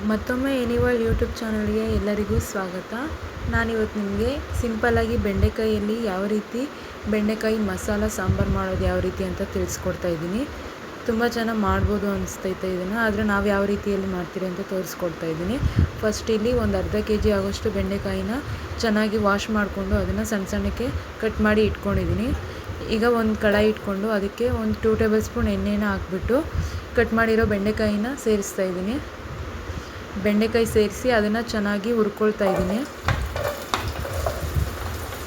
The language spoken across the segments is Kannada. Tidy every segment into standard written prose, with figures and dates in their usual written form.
ಮತ್ತೊಮ್ಮೆ ಎನಿವರ್ಲ್ಡ್ ಯೂಟ್ಯೂಬ್ ಚಾನಲ್ಗೆ ಎಲ್ಲರಿಗೂ ಸ್ವಾಗತ. ನಾನಿವತ್ತು ನಿಮಗೆ ಸಿಂಪಲ್ಲಾಗಿ ಬೆಂಡೆಕಾಯಲ್ಲಿ ಯಾವ ರೀತಿ ಬೆಂಡೆಕಾಯಿ ಮಸಾಲ ಸಾಂಬಾರು ಮಾಡೋದು ಯಾವ ರೀತಿ ಅಂತ ತಿಳಿಸ್ಕೊಡ್ತಾ ಇದ್ದೀನಿ. ತುಂಬ ಜನ ಮಾಡ್ಬೋದು ಅನಿಸ್ತೈತೆ ಇದನ್ನು, ಆದರೆ ನಾವು ಯಾವ ರೀತಿಯಲ್ಲಿ ಮಾಡ್ತೀರಿ ಅಂತ ತೋರಿಸ್ಕೊಡ್ತಾ ಇದ್ದೀನಿ. ಫಸ್ಟ್ ಇಲ್ಲಿ ಒಂದು ಅರ್ಧ kg ಆಗೋಷ್ಟು ಬೆಂಡೆಕಾಯಿನ ಚೆನ್ನಾಗಿ ವಾಶ್ ಮಾಡಿಕೊಂಡು ಅದನ್ನು ಸಣ್ಣ ಸಣ್ಣಕ್ಕೆ ಕಟ್ ಮಾಡಿ ಇಟ್ಕೊಂಡಿದ್ದೀನಿ. ಈಗ ಒಂದು ಕಡಾಯಿ ಇಟ್ಕೊಂಡು ಅದಕ್ಕೆ ಒಂದು 2 ಟೇಬಲ್ ಸ್ಪೂನ್ ಎಣ್ಣೆನ ಹಾಕ್ಬಿಟ್ಟು ಕಟ್ ಮಾಡಿರೋ ಬೆಂಡೆಕಾಯಿನ ಸೇರಿಸ್ತಾ ಇದ್ದೀನಿ. ಬೆಂಡೆಕಾಯಿ ಸೇರಿಸಿ ಅದನ್ನು ಚೆನ್ನಾಗಿ ಹುರ್ಕೊಳ್ತಾ ಇದ್ದೀನಿ.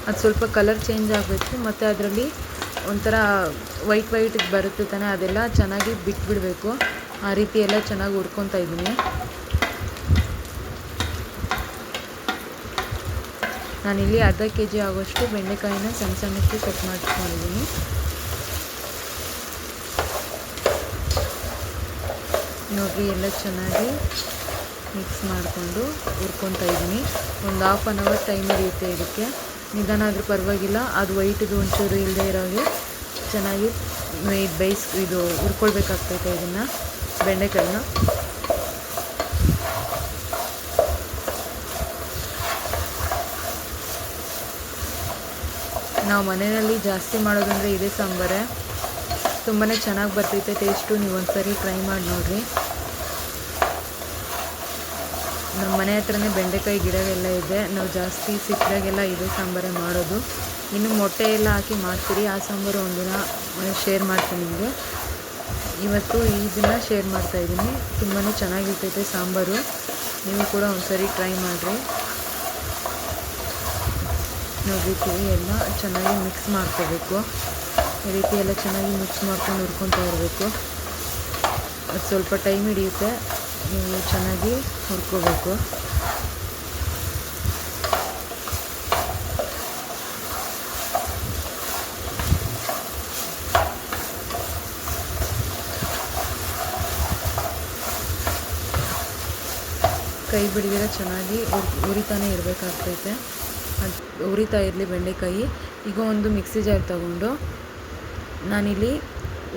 ಅದು ಸ್ವಲ್ಪ ಕಲರ್ ಚೇಂಜ್ ಆಗಬೇಕು ಮತ್ತು ಅದರಲ್ಲಿ ಒಂಥರ ವೈಟ್ ಬರುತ್ತೆ ತಾನೆ, ಅದೆಲ್ಲ ಚೆನ್ನಾಗಿ ಬಿಟ್ಬಿಡಬೇಕು. ಆ ರೀತಿ ಎಲ್ಲ ಚೆನ್ನಾಗಿ ಹುರ್ಕೊತಾ ಇದ್ದೀನಿ. ನಾನಿಲ್ಲಿ ಅರ್ಧ kg ಆಗೋಷ್ಟು ಬೆಂಡೆಕಾಯಿನ ಸಣ್ಣ ಸಣ್ಣಕ್ಕೆ ಕಟ್ ಮಾಡ್ಕೊಂಡಿದ್ದೀನಿ. ನೋಡಿರಿ, ಎಲ್ಲ ಚೆನ್ನಾಗಿ ಮಿಕ್ಸ್ ಮಾಡಿಕೊಂಡು ಹುರ್ಕೊತಾ ಇದ್ದೀನಿ. ಒಂದು ಹಾಫ್ ಆನ್ ಅವರ್ ಟೈಮ್ ಹಿಡಿಯುತ್ತೆ ಇದಕ್ಕೆ. ನಿಧಾನ ಆದರೂ ಪರವಾಗಿಲ್ಲ, ಅದು ವೈಟ್ದು ಒಂಚೂರು ಇಲ್ಲದೆ ಇರೋಗೆ ಚೆನ್ನಾಗಿ ಇದು ಹುರ್ಕೊಳ್ಬೇಕಾಗ್ತೈತೆ ಇದನ್ನು, ಬೆಂಡೆಕಾಯಿನ. ನಾವು ಮನೆಯಲ್ಲಿ ಜಾಸ್ತಿ ಮಾಡೋದಂದರೆ ಇದೇ ಸಾಂಬಾರೇ. ತುಂಬಾ ಚೆನ್ನಾಗಿ ಬರ್ತೈತೆ ಟೇಸ್ಟು. ನೀವು ಒಂದ್ಸರಿ ಟ್ರೈ ಮಾಡಿ ನೋಡಿರಿ. ನಮ್ಮ ಮನೆ ಹತ್ರನೇ ಬೆಂಡೆಕಾಯಿ ಗಿಡವೆಲ್ಲ ಇದೆ. ನಾವು ಜಾಸ್ತಿ ಸಿಕ್ಕಿದಾಗೆಲ್ಲ ಇದೇ ಸಾಂಬಾರೇ ಮಾಡೋದು. ಇನ್ನು ಮೊಟ್ಟೆ ಎಲ್ಲ ಹಾಕಿ ಮಾಡ್ತೀರಿ, ಆ ಸಾಂಬಾರು ಒಂದಿನ ಶೇರ್ ಮಾಡ್ತೀನಿ ನಿಮಗೆ. ಇವತ್ತು ಇದನ್ನು ಶೇರ್ ಮಾಡ್ತಾಯಿದ್ದೀನಿ. ತುಂಬಾ ಚೆನ್ನಾಗಿರ್ತೈತೆ ಸಾಂಬಾರು. ನೀವು ಕೂಡ ಒಂದ್ಸರಿ ಟ್ರೈ ಮಾಡಿರಿ. ನೋಡಿರ್ತೀವಿ, ಎಲ್ಲ ಚೆನ್ನಾಗಿ ಮಿಕ್ಸ್ ಮಾಡ್ಕೋಬೇಕು. ಈ ರೀತಿ ಎಲ್ಲ ಚೆನ್ನಾಗಿ ಮಿಕ್ಸ್ ಮಾಡ್ಕೊಂಡು ಹುರ್ಕೊತಾ ಇರಬೇಕು. ಅದು ಸ್ವಲ್ಪ ಟೈಮ್ ಹಿಡಿಯುತ್ತೆ, ನೀವು ಚೆನ್ನಾಗಿ ಹುರ್ಕೋಬೇಕು. ಕೈ ಬಿಡಿದಿರ ಚೆನ್ನಾಗಿ ಉರಿತಾನೆ ಇರಬೇಕಾಗ್ತೈತೆ. ಅದು ಉರಿತಾ ಇರಲಿ ಬೆಂಡೆಕಾಯಿ. ಈಗ ಒಂದು ಮಿಕ್ಸಿ ಜಾರ್ ತಗೊಂಡು ನಾನಿಲ್ಲಿ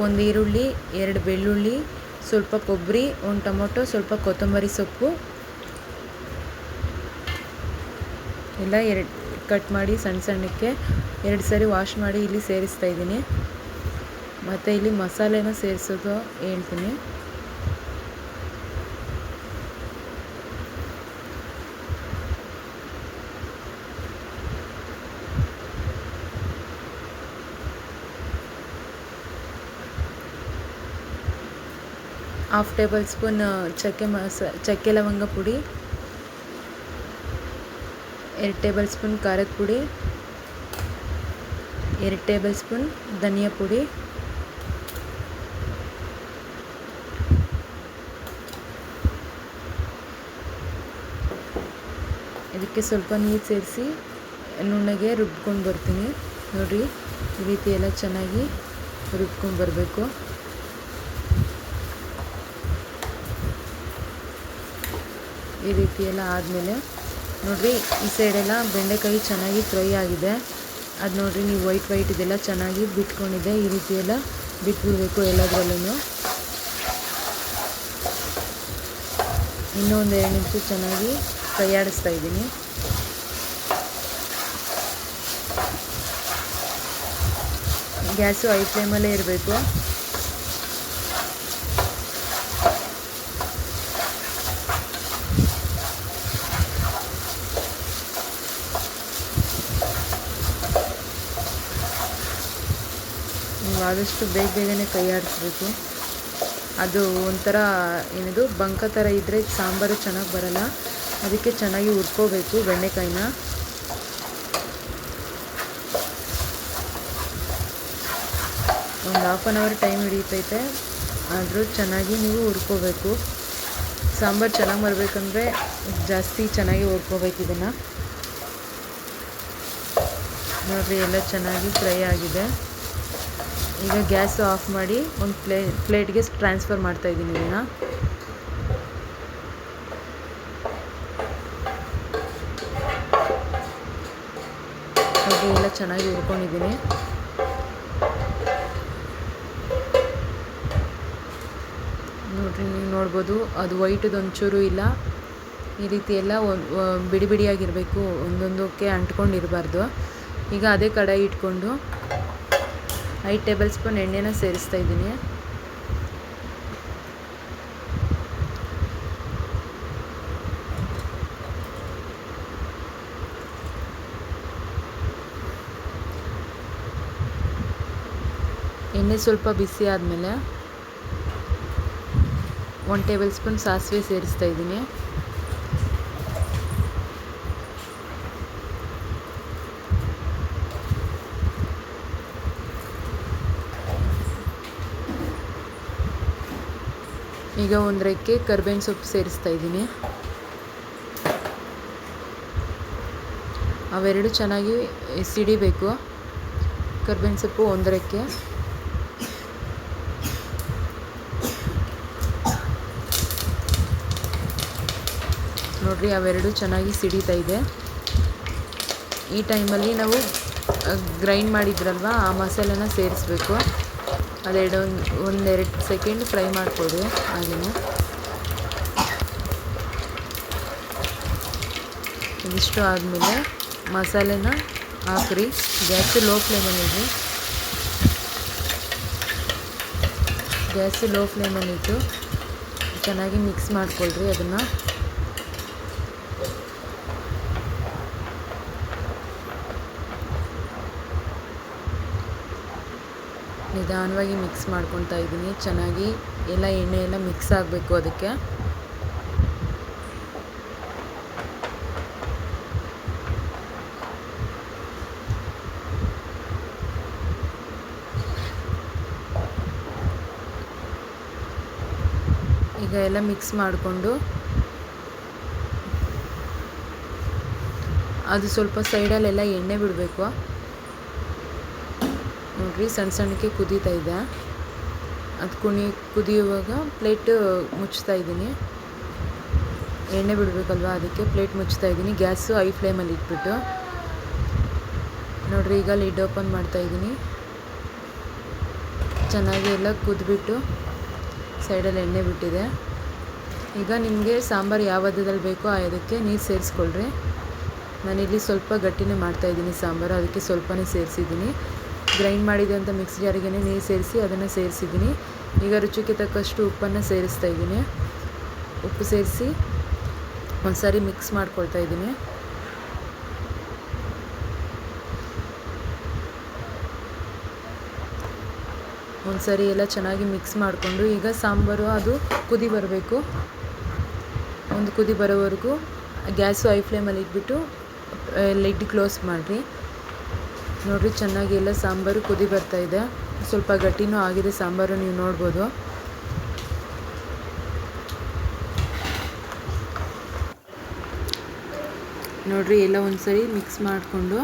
ಒಂದು ಈರುಳ್ಳಿ, 2 ಬೆಳ್ಳುಳ್ಳಿ, ಸ್ವಲ್ಪ ಕೊಬ್ಬರಿ, 1 ಟೊಮೊಟೊ, ಸ್ವಲ್ಪ ಕೊತ್ತಂಬರಿ ಸೊಪ್ಪು ಎಲ್ಲ ಕಟ್ ಮಾಡಿ ಸಣ್ಣ ಸಣ್ಣಕ್ಕೆ 2 ಸರಿ ವಾಶ್ ಮಾಡಿ ಇಲ್ಲಿ ಸೇರಿಸ್ತಾ ಇದ್ದೀನಿ. ಮತ್ತು ಇಲ್ಲಿ ಮಸಾಲೆನ ಸೇರಿಸೋದು ಹೇಳ್ತೀನಿ. ಹಾಫ್ ಟೇಬಲ್ ಸ್ಪೂನ್ ಚಕ್ಕೆ ಲವಂಗ ಪುಡಿ, 2 ಟೇಬಲ್ ಸ್ಪೂನ್ ಖಾರದ ಪುಡಿ, 2 ಟೇಬಲ್ ಸ್ಪೂನ್ ಧನಿಯಾ ಪುಡಿ, ಇದಕ್ಕೆ ಸ್ವಲ್ಪ ನೀರು ಸೇರಿಸಿ ನುಣ್ಣಗೆ ರುಬ್ಕೊಂಡು ಬರ್ತೀನಿ. ನೋಡಿರಿ, ಈ ರೀತಿ ಎಲ್ಲ ಚೆನ್ನಾಗಿ ರುಬ್ಕೊಂಡು ಬರಬೇಕು. ಈ ರೀತಿ ಎಲ್ಲ ಆದಮೇಲೆ ನೋಡಿರಿ, ಈ ಸೈಡೆಲ್ಲ ಬೆಂಡೆಕಾಯಿ ಚೆನ್ನಾಗಿ ಫ್ರೈ ಆಗಿದೆ. ಅದು ನೋಡಿರಿ, ನೀವು ವೈಟ್ ಇದೆಲ್ಲ ಚೆನ್ನಾಗಿ ಬಿಟ್ಕೊಂಡಿದೆ. ಈ ರೀತಿ ಎಲ್ಲ ಬಿಟ್ಬಿಡಬೇಕು ಎಲ್ಲದರಲ್ಲೂ. ಇನ್ನೂ ಒಂದು 2 ನಿಮಿಷ ಚೆನ್ನಾಗಿ ಫ್ರೈ ಆಡಿಸ್ತಾ ಇದ್ದೀನಿ. ಗ್ಯಾಸು ಹೈ ಫ್ಲೇಮಲ್ಲೇ ಇರಬೇಕು. ನೀವು ಆದಷ್ಟು ಬೇಗನೆ ಕೈ ಆಡಿಸ್ಬೇಕು. ಅದು ಒಂಥರ ಏನಿದು ಬಂಕ ಥರ ಇದ್ದರೆ ಸಾಂಬಾರು ಚೆನ್ನಾಗಿ ಬರಲ್ಲ. ಅದಕ್ಕೆ ಚೆನ್ನಾಗಿ ಹುರ್ಕೋಬೇಕು ಬೆಂಡೆಕಾಯಿನ. ಒಂದು ಹಾಫ್ ಆನ್ ಅವರ್ ಟೈಮ್ ಹಿಡಿತೈತೆ, ಆದರೂ ಚೆನ್ನಾಗಿ ನೀವು ಹುರ್ಕೋಬೇಕು. ಸಾಂಬಾರು ಚೆನ್ನಾಗಿ ಬರಬೇಕಂದ್ರೆ ಜಾಸ್ತಿ ಚೆನ್ನಾಗಿ ಹುರ್ಕೋಬೇಕು ಇದನ್ನು. ನೋಡಿರಿ, ಎಲ್ಲ ಚೆನ್ನಾಗಿ ಫ್ರೈ ಆಗಿದೆ. ಈಗ ಗ್ಯಾಸು ಆಫ್ ಮಾಡಿ ಒಂದು ಪ್ಲೇಟ್ಗೆ ಟ್ರಾನ್ಸ್ಫರ್ ಮಾಡ್ತಾಯಿದ್ದೀನಿ ಇದನ್ನು. ನೋಡಿ, ಎಲ್ಲ ಚೆನ್ನಾಗಿ ಹುರ್ಕೊಂಡಿದ್ದೀನಿ. ನೋಡಿರಿ, ನೀವು ನೋಡ್ಬೋದು ನೋಡ್ಬೋದು, ಅದು ವೈಟದು ಒಂಚೂರು ಇಲ್ಲ. ಈ ರೀತಿ ಎಲ್ಲ ಬಿಡಿ ಬಿಡಿಯಾಗಿರಬೇಕು, ಒಂದೊಂದಕ್ಕೆ ಅಂಟ್ಕೊಂಡಿರಬಾರ್ದು. ಈಗ ಅದೇ ಕಡಾಯಿ ಇಟ್ಕೊಂಡು 5 ಟೇಬಲ್ ಸ್ಪೂನ್ ಎಣ್ಣೆನ ಸೇರಿಸ್ತಾ ಇದ್ದೀನಿ. ಎಣ್ಣೆ ಸ್ವಲ್ಪ ಬಿಸಿ ಆದಮೇಲೆ 1 ಟೇಬಲ್ ಸ್ಪೂನ್ ಸಾಸಿವೆ ಸೇರಿಸ್ತಾ ಇದ್ದೀನಿ. ಈಗ 1 ರೆಕ್ಕೆ ಕರಿಬೇವಿನ ಸೊಪ್ಪು ಸೇರಿಸ್ತಾ ಇದ್ದೀನಿ. ಅವೆರಡು ಚೆನ್ನಾಗಿ ಸಿಡಿಬೇಕು. ಕರಿಬೇವಿನ ಸೊಪ್ಪು 1 ರೆಕ್ಕೆ, ನೋಡಿರಿ ಅವೆರಡು ಚೆನ್ನಾಗಿ ಸಿಡಿತಾ ಇದೆ. ಈ ಟೈಮಲ್ಲಿ ನಾವು ಗ್ರೈಂಡ್ ಮಾಡಿದ್ರಲ್ವ ಆ ಮಸಾಲೆನ ಸೇರಿಸ್ಬೇಕು. ಒಂದೆರಡು ಸೆಕೆಂಡ್ ಫ್ರೈ ಮಾಡ್ಕೊಳ್ಳಿ. ಹಾಗೆಯೇ ಇದಿಷ್ಟು ಆದಮೇಲೆ ಮಸಾಲೆನ ಹಾಕ್ರಿ. ಗ್ಯಾಸು ಲೋ ಫ್ಲೇಮಲ್ಲಿಟ್ಟು ಚೆನ್ನಾಗಿ ಮಿಕ್ಸ್ ಮಾಡ್ಕೊಳ್ರಿ. ಅದನ್ನು ನಿಧಾನವಾಗಿ ಮಿಕ್ಸ್ ಮಾಡ್ಕೊತಾ ಇದ್ದೀನಿ. ಚೆನ್ನಾಗಿ ಎಲ್ಲ ಎಣ್ಣೆ ಎಲ್ಲ ಮಿಕ್ಸ್ ಆಗಬೇಕು ಅದಕ್ಕೆ. ಈಗ ಎಲ್ಲ ಮಿಕ್ಸ್ ಮಾಡಿಕೊಂಡು ಅದು ಸ್ವಲ್ಪ ಸೈಡಲ್ಲೆಲ್ಲ ಎಣ್ಣೆ ಬಿಡಬೇಕು. ನೋಡಿರಿ ಸಣ್ಣ ಸಣ್ಣಕ್ಕೆ ಕುದೀತಾ ಇದೆ. ಅದು ಕುದಿಯುವಾಗ ಪ್ಲೇಟ್ ಮುಚ್ತಾ ಇದ್ದೀನಿ. ಎಣ್ಣೆ ಬಿಡಬೇಕಲ್ವ, ಅದಕ್ಕೆ ಪ್ಲೇಟ್ ಮುಚ್ತಾ ಇದ್ದೀನಿ. ಗ್ಯಾಸು ಹೈ ಫ್ಲೇಮಲ್ಲಿ ಇಟ್ಬಿಟ್ಟು ನೋಡಿರಿ ಈಗ ಲಿಡ್ ಓಪನ್ ಮಾಡ್ತಾ ಇದ್ದೀನಿ. ಚೆನ್ನಾಗಿ ಎಲ್ಲ ಕುದ್ಬಿಟ್ಟು ಸೈಡಲ್ಲಿ ಎಣ್ಣೆ ಬಿಟ್ಟಿದೆ. ಈಗ ನಿಮಗೆ ಸಾಂಬಾರು ಯಾವ ಹದದಲ್ಲಿ ಬೇಕೋ ಅದಕ್ಕೆ ನೀರು ಸೇರಿಸ್ಕೊಳ್ರಿ. ನಾನಿಲ್ಲಿ ಸ್ವಲ್ಪ ಗಟ್ಟಿನೇ ಮಾಡ್ತಾಯಿದ್ದೀನಿ ಸಾಂಬಾರು, ಅದಕ್ಕೆ ಸ್ವಲ್ಪನೇ ಸೇರಿಸಿದ್ದೀನಿ. ಗ್ರೈಂಡ್ ಮಾಡಿದಂಥ ಮಿಕ್ಸಿ ಜಾರಿಗೆ ನೀರು ಸೇರಿಸಿ ಅದನ್ನು ಸೇರಿಸಿದ್ದೀನಿ. ಈಗ ರುಚಿಗೆ ತಕ್ಕಷ್ಟು ಉಪ್ಪನ್ನು ಸೇರಿಸ್ತಾ ಇದ್ದೀನಿ. ಉಪ್ಪು ಸೇರಿಸಿ ಒಂದು ಸಾರಿ ಮಿಕ್ಸ್ ಮಾಡ್ಕೊಳ್ತಾ ಇದ್ದೀನಿ. ಒಂದು ಸಾರಿ ಎಲ್ಲ ಚೆನ್ನಾಗಿ ಮಿಕ್ಸ್ ಮಾಡಿಕೊಂಡು ಈಗ ಸಾಂಬಾರು ಅದು ಕುದಿ ಬರಬೇಕು. ಒಂದು ಕುದಿ ಬರೋವರೆಗೂ ಗ್ಯಾಸು ಹೈ ಫ್ಲೇಮಲ್ಲಿ ಇಟ್ಬಿಟ್ಟು ಲಿಡ್ ಕ್ಲೋಸ್ ಮಾಡಿರಿ. ನೋಡಿರಿ ಚೆನ್ನಾಗಿ ಎಲ್ಲ ಸಾಂಬಾರು ಕುದಿ ಬರ್ತಾ ಇದೆ. ಸ್ವಲ್ಪ ಗಟ್ಟಿನೂ ಆಗಿದೆ ಸಾಂಬಾರು, ನೀವು ನೋಡ್ಬೋದು. ನೋಡಿರಿ ಎಲ್ಲ ಒಂದು ಸರಿ ಮಿಕ್ಸ್ ಮಾಡಿಕೊಂಡು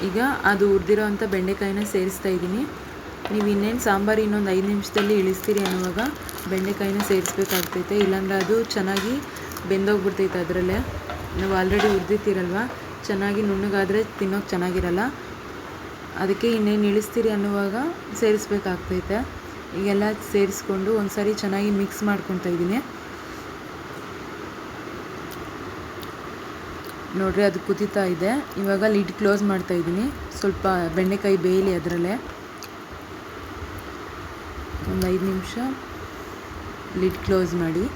ಈಗ ಅದು ಹುರಿದಿರೋ ಅಂಥ ಬೆಂಡೆಕಾಯಿನ ಸೇರಿಸ್ತಾ ಇದ್ದೀನಿ. ನೀವು ಇನ್ನೇನು ಸಾಂಬಾರು ಇನ್ನೊಂದು 5 ನಿಮಿಷದಲ್ಲಿ ಇಳಿಸ್ತೀರಿ ಅನ್ನುವಾಗ ಬೆಂಡೆಕಾಯಿನ ಸೇರಿಸ್ಬೇಕಾಗ್ತೈತೆ, ಇಲ್ಲಾಂದ್ರೆ ಅದು ಚೆನ್ನಾಗಿ ಬೆಂದೋಗ್ಬಿಡ್ತೈತೆ. ಅದರಲ್ಲೇ ನಾವು ಆಲ್ರೆಡಿ ಹುರಿದಿರ್ತೀರಲ್ವ, ಚೆನ್ನಾಗಿ ನುಣ್ಣಗಾದರೆ ತಿನ್ನೋಕೆ ಚೆನ್ನಾಗಿರಲ್ಲ. ಅದಕ್ಕೆ ಇನ್ನೇನು ಇಳಿಸ್ತೀರಿ ಅನ್ನುವಾಗ ಸೇರಿಸ್ಬೇಕಾಗ್ತೈತೆ. ಈಗೆಲ್ಲ ಸೇರಿಸ್ಕೊಂಡು ಒಂದು ಸಾರಿ ಚೆನ್ನಾಗಿ ಮಿಕ್ಸ್ ಮಾಡ್ಕೊತಾ ಇದ್ದೀನಿ. ನೋಡಿರಿ ಅದು ಕುದೀತಾ ಇದೆ. ಇವಾಗ ಲಿಡ್ ಕ್ಲೋಸ್ ಮಾಡ್ತಾ ಇದ್ದೀನಿ. ಸ್ವಲ್ಪ ಬೆಂಡೆಕಾಯಿ ಬೇಯಲಿ ಅದರಲ್ಲೇ. ಒಂದು 5 ನಿಮಿಷ ಲಿಡ್ ಕ್ಲೋಸ್ ಮಾಡಿ.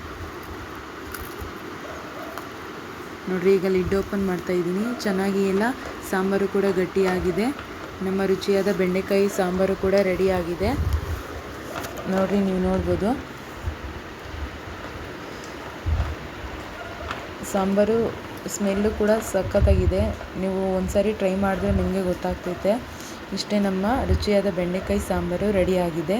ನೋಡಿರಿ ಈಗ ಲಿಡ್ ಓಪನ್ ಮಾಡ್ತಾ ಇದ್ದೀನಿ. ಚೆನ್ನಾಗಿ ಎಲ್ಲ ಸಾಂಬಾರು ಕೂಡ ಗಟ್ಟಿಯಾಗಿದೆ. ನಮ್ಮ ರುಚಿಯಾದ ಬೆಂಡೆಕಾಯಿ ಸಾಂಬಾರು ಕೂಡ ರೆಡಿಯಾಗಿದೆ. ನೋಡಿರಿ ನೀವು ನೋಡ್ಬೋದು. ಸಾಂಬಾರು ಸ್ಮೆಲ್ಲು ಕೂಡ ಸಖತ್ತಾಗಿದೆ. ನೀವು ಒಂದು ಸಾರಿ ಟ್ರೈ ಮಾಡಿದ್ರೆ ನಿಮಗೆ ಗೊತ್ತಾಗ್ತೈತೆ. ಇಷ್ಟೇ ನಮ್ಮ ರುಚಿಯಾದ ಬೆಂಡೆಕಾಯಿ ಸಾಂಬಾರು ರೆಡಿಯಾಗಿದೆ.